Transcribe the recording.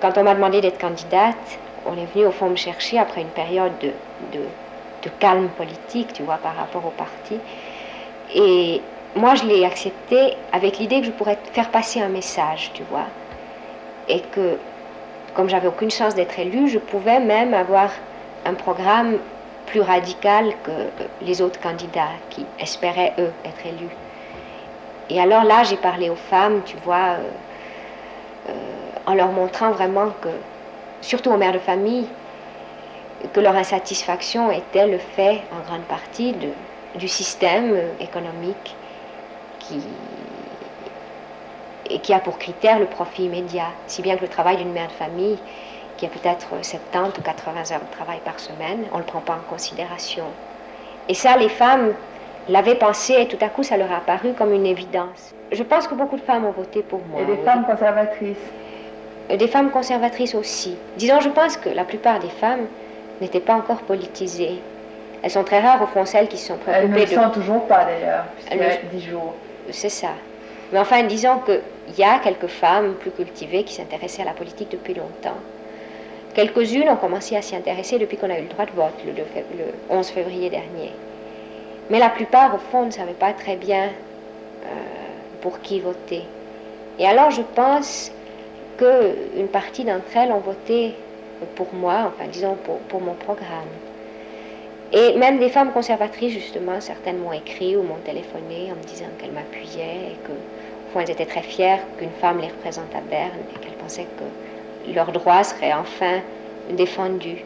quand on m'a demandé d'être candidate, on est venu au fond me chercher après une période de calme politique, tu vois, par rapport au parti. Et moi, je l'ai accepté avec l'idée que je pourrais faire passer un message, tu vois. Et que, comme j'avais aucune chance d'être élue, je pouvais même avoir un programme plus radical que les autres candidats qui espéraient, eux, être élus. Et alors là, j'ai parlé aux femmes, tu vois, en leur montrant vraiment que, surtout aux mères de famille, que leur insatisfaction était le fait, en grande partie, du système économique qui a pour critère le profit immédiat. Si bien que le travail d'une mère de famille, qui a peut-être 70 ou 80 heures de travail par semaine, on ne le prend pas en considération. Et ça, les femmes l'avaient pensé et tout à coup, ça leur a apparu comme une évidence. Je pense que beaucoup de femmes ont voté pour moi. Et des femmes conservatrices? Des femmes conservatrices aussi. Disons, je pense que la plupart des femmes n'étaient pas encore politisées. Elles sont très rares, au fond, celles qui se sont préoccupées de... Elles ne le sont toujours pas, d'ailleurs, puisqu'il y a 10 jours. C'est ça. Mais enfin, disons qu'il y a quelques femmes plus cultivées qui s'intéressaient à la politique depuis longtemps. Quelques-unes ont commencé à s'y intéresser depuis qu'on a eu le droit de vote, le 11 février dernier. Mais la plupart, au fond, ne savaient pas très bien pour qui voter. Et alors, je pense qu'une partie d'entre elles ont voté pour moi, enfin, disons, pour mon programme. Et même des femmes conservatrices, justement, certaines m'ont écrit ou m'ont téléphoné en me disant qu'elles m'appuyaient et que, au fond, elles étaient très fières qu'une femme les représente à Berne et qu'elles pensaient que leurs droits seraient enfin défendus.